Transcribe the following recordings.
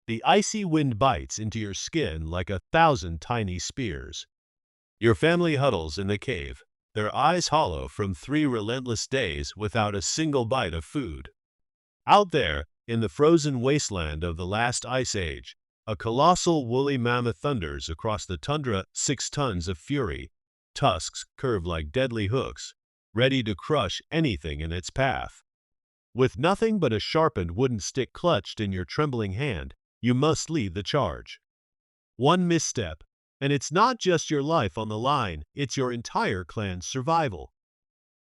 The icy wind bites into your skin like 1,000 tiny spears. Your family huddles in the cave, their eyes hollow from 3 relentless days without a single bite of food. Out there, in the frozen wasteland of the last ice age, a colossal woolly mammoth thunders across the tundra, 6 tons of fury, tusks curved like deadly hooks, ready to crush anything in its path. With nothing but a sharpened wooden stick clutched in your trembling hand, you must lead the charge. One misstep, and it's not just your life on the line, it's your entire clan's survival.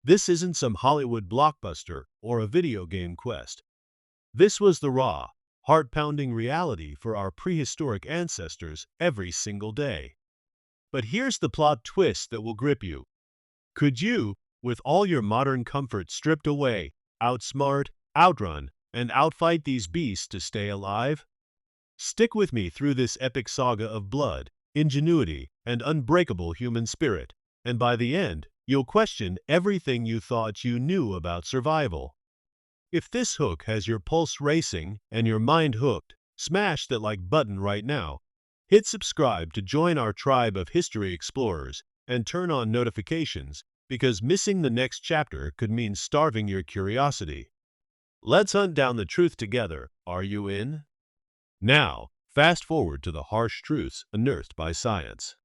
This isn't some Hollywood blockbuster or a video game quest. This was the raw, heart-pounding reality for our prehistoric ancestors every single day. But here's the plot twist that will grip you. Could you, with all your modern comfort stripped away, outsmart, outrun, and outfight these beasts to stay alive? Stick with me through this epic saga of blood, ingenuity, and unbreakable human spirit, and by the end, you'll question everything you thought you knew about survival. If this hook has your pulse racing and your mind hooked, smash that like button right now. Hit subscribe to join our tribe of history explorers and turn on notifications because missing the next chapter could mean starving your curiosity. Let's hunt down the truth together. Are you in? Now, fast forward to the harsh truths unearthed by science.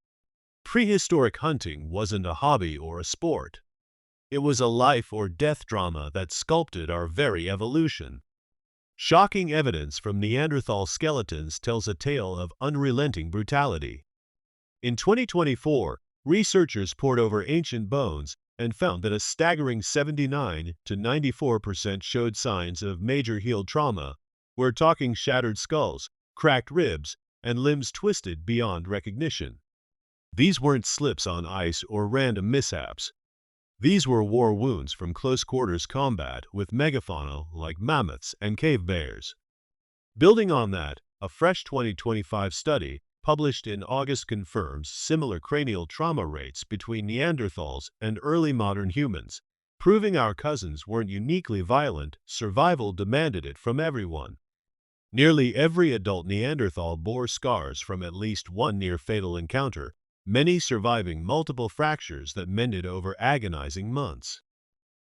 Prehistoric hunting wasn't a hobby or a sport. It was a life or death drama that sculpted our very evolution. Shocking evidence from Neanderthal skeletons tells a tale of unrelenting brutality. In 2024, researchers pored over ancient bones and found that a staggering 79 to 94% showed signs of major healed trauma. We're talking shattered skulls, cracked ribs, and limbs twisted beyond recognition. These weren't slips on ice or random mishaps. These were war wounds from close-quarters combat with megafauna like mammoths and cave bears. Building on that, a fresh 2025 study published in August confirms similar cranial trauma rates between Neanderthals and early modern humans, proving our cousins weren't uniquely violent. Survival demanded it from everyone. Nearly every adult Neanderthal bore scars from at least one near-fatal encounter, many surviving multiple fractures that mended over agonizing months.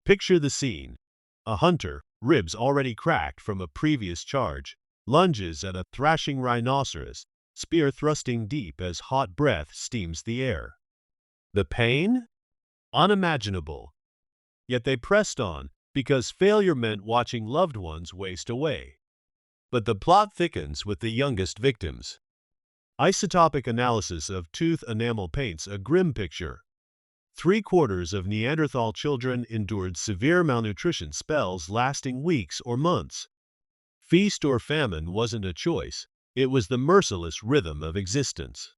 Picture the scene. A hunter, ribs already cracked from a previous charge, lunges at a thrashing rhinoceros, spear thrusting deep as hot breath steams the air. The pain? Unimaginable. Yet they pressed on, because failure meant watching loved ones waste away. But the plot thickens with the youngest victims. Isotopic analysis of tooth enamel paints a grim picture. 3/4 of Neanderthal children endured severe malnutrition spells lasting weeks or months. Feast or famine wasn't a choice, it was the merciless rhythm of existence.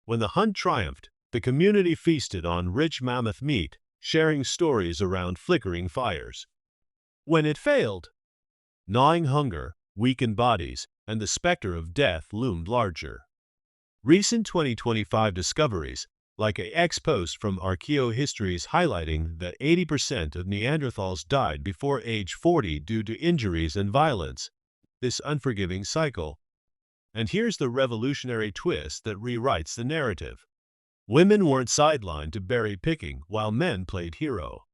When the hunt triumphed, the community feasted on rich mammoth meat, sharing stories around flickering fires. When it failed, gnawing hunger, weakened bodies, and the specter of death loomed larger. Recent 2025 discoveries, like a ex-post from Archaeohistories highlighting that 80% of Neanderthals died before age 40 due to injuries and violence, this unforgiving cycle. And here's the revolutionary twist that rewrites the narrative. Women weren't sidelined to berry picking while men played hero.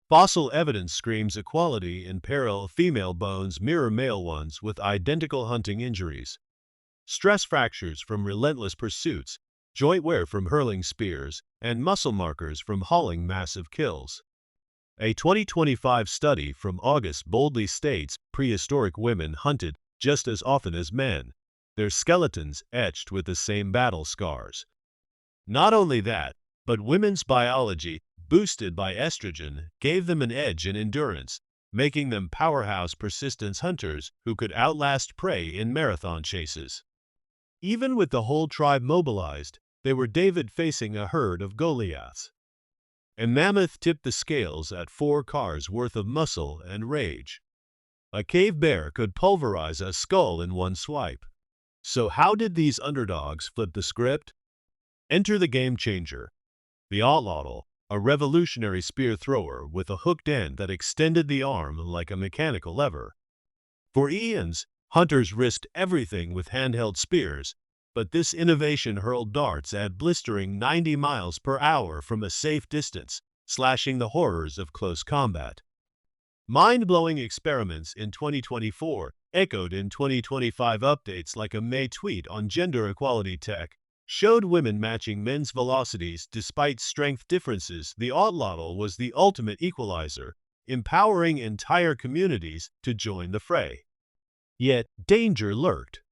Fossil evidence screams equality in peril. Female bones mirror male ones with identical hunting injuries. Stress fractures from relentless pursuits, joint wear from hurling spears, and muscle markers from hauling massive kills. A 2025 study from August boldly states prehistoric women hunted just as often as men, their skeletons etched with the same battle scars. Not only that, but women's biology, boosted by estrogen, gave them an edge in endurance, making them powerhouse persistence hunters who could outlast prey in marathon chases. Even with the whole tribe mobilized, they were David facing a herd of Goliaths. A mammoth tipped the scales at 4 cars worth of muscle and rage. A cave bear could pulverize a skull in one swipe. So how did these underdogs flip the script? Enter the game changer. The Atlatl, a revolutionary spear thrower with a hooked end that extended the arm like a mechanical lever. For eons, Hunters risked everything with handheld spears, but this innovation hurled darts at blistering 90 miles per hour from a safe distance, slashing the horrors of close combat. Mind-blowing experiments in 2024 echoed in 2025 updates like a May tweet on gender equality tech showed women matching men's velocities despite strength differences. The Atlatl was the ultimate equalizer, empowering entire communities to join the fray. Yet danger lurked.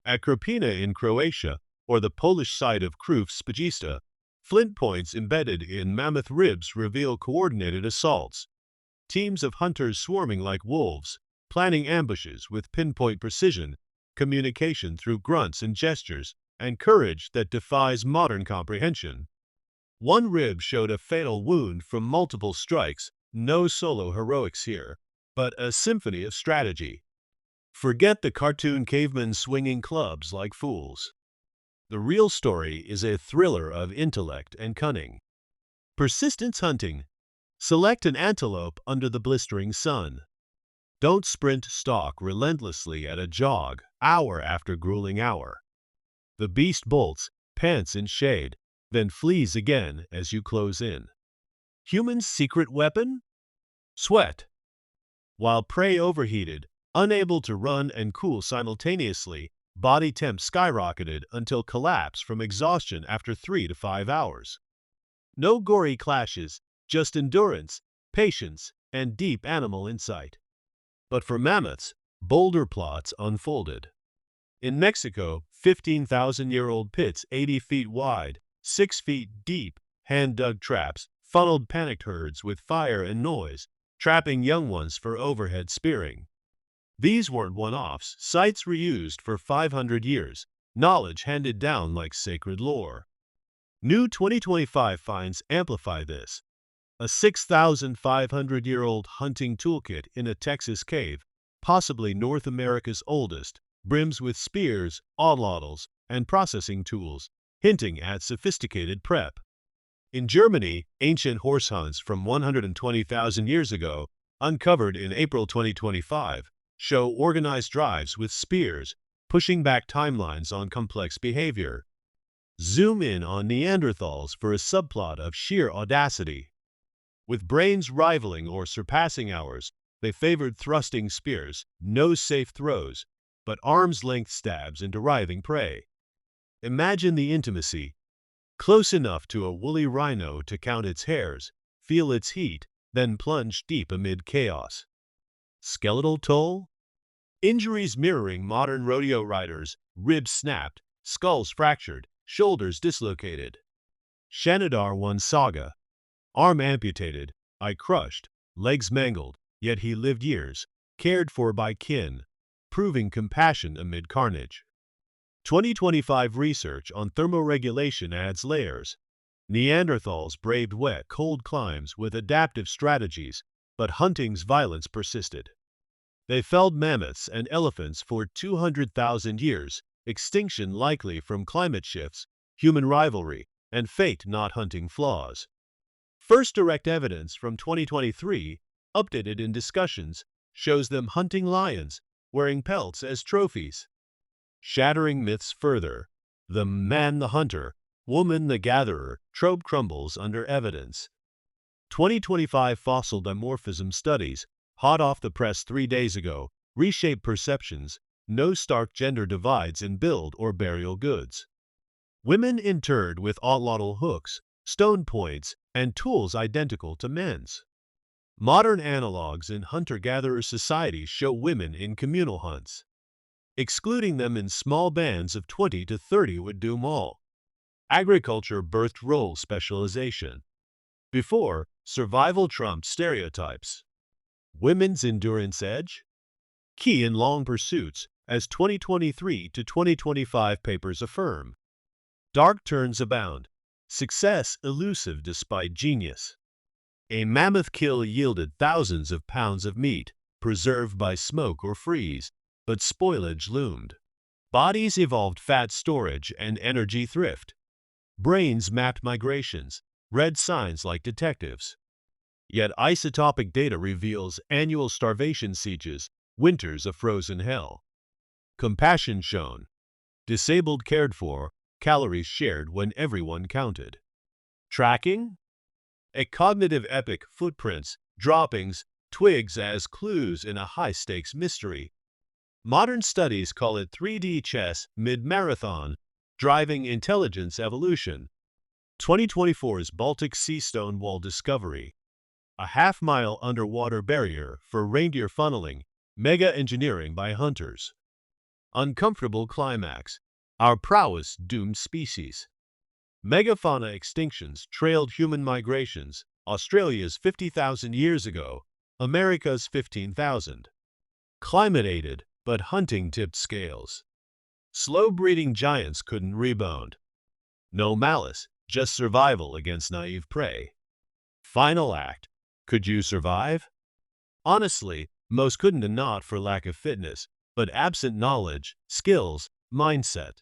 At Krapina in Croatia, or the Polish site of Krów Spajista, flint points embedded in mammoth ribs reveal coordinated assaults. Teams of hunters swarming like wolves, planning ambushes with pinpoint precision, communication through grunts and gestures, and courage that defies modern comprehension. One rib showed a fatal wound from multiple strikes, no solo heroics here, but a symphony of strategy. Forget the cartoon cavemen swinging clubs like fools. The real story is a thriller of intellect and cunning. Persistence hunting. Select an antelope under the blistering sun. Don't sprint, stalk relentlessly at a jog, hour after grueling hour. The beast bolts, pants in shade, then flees again as you close in. Human's secret weapon? Sweat. While prey overheated, unable to run and cool simultaneously, body temp skyrocketed until collapse from exhaustion after 3 to 5 hours. No gory clashes, just endurance, patience, and deep animal insight. But for mammoths, bolder plots unfolded. In Mexico, 15,000-year-old pits 80 feet wide, 6 feet deep, hand-dug traps, funneled panicked herds with fire and noise, trapping young ones for overhead spearing. These weren't one-offs, sites reused for 500 years, knowledge handed down like sacred lore. New 2025 finds amplify this. A 6,500-year-old hunting toolkit in a Texas cave, possibly North America's oldest, brims with spears, atlatls, and processing tools, hinting at sophisticated prep. In Germany, ancient horse hunts from 120,000 years ago, uncovered in April 2025, show organized drives with spears, pushing back timelines on complex behavior. Zoom in on Neanderthals for a subplot of sheer audacity. With brains rivaling or surpassing ours, they favored thrusting spears, no safe throws, but arm's-length stabs into writhing prey. Imagine the intimacy. Close enough to a woolly rhino to count its hairs, feel its heat, then plunge deep amid chaos. Skeletal toll? Injuries mirroring modern rodeo riders, ribs snapped, skulls fractured, shoulders dislocated. Shanidar 1 saga. Arm amputated, eye crushed, legs mangled, yet he lived years, cared for by kin, proving compassion amid carnage. 2025 research on thermoregulation adds layers. Neanderthals braved wet, cold climes with adaptive strategies, but hunting's violence persisted. They felled mammoths and elephants for 200,000 years, extinction likely from climate shifts, human rivalry, and fate not hunting flaws. First direct evidence from 2023, updated in discussions, shows them hunting lions, wearing pelts as trophies. Shattering myths further. The man the hunter, woman the gatherer trope crumbles under evidence. 2025 fossil dimorphism studies, hot off the press 3 days ago, reshape perceptions, no stark gender divides in build or burial goods. Women interred with atlatl hooks, stone points, and tools identical to men's. Modern analogs in hunter-gatherer societies show women in communal hunts. Excluding them in small bands of 20 to 30 would doom all. Agriculture birthed role specialization. Before, survival trumped stereotypes. Women's endurance edge? Key in long pursuits, as 2023 to 2025 papers affirm. Dark turns abound. Success elusive despite genius. A mammoth kill yielded thousands of pounds of meat, preserved by smoke or freeze, but spoilage loomed. Bodies evolved fat storage and energy thrift. Brains mapped migrations, read signs like detectives. Yet isotopic data reveals annual starvation sieges, winters of frozen hell. compassion shown, disabled cared for, calories shared when everyone counted. Tracking? A cognitive epic, footprints, droppings, twigs as clues in a high-stakes mystery. Modern studies call it 3D chess mid-marathon, driving intelligence evolution. 2024's Baltic Sea Stone Wall discovery. A half-mile underwater barrier for reindeer funneling, mega engineering by hunters. Uncomfortable climax. Our prowess doomed species. Megafauna extinctions trailed human migrations, Australia's 50,000 years ago, America's 15,000. Climate-aided, but hunting-tipped scales. Slow-breeding giants couldn't rebound. No malice, just survival against naive prey. Final act. Could you survive? Honestly, most couldn't, and not for lack of fitness, but absent knowledge, skills, mindset.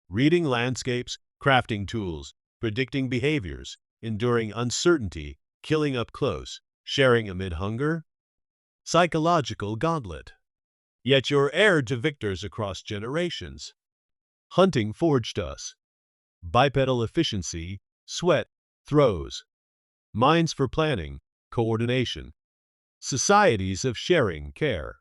Reading landscapes, crafting tools, predicting behaviors, enduring uncertainty, killing up close, sharing amid hunger. Psychological gauntlet. Yet you're heir to victors across generations. Hunting forged us. Bipedal efficiency, sweat, throws. Minds for planning, coordination. Societies of sharing care.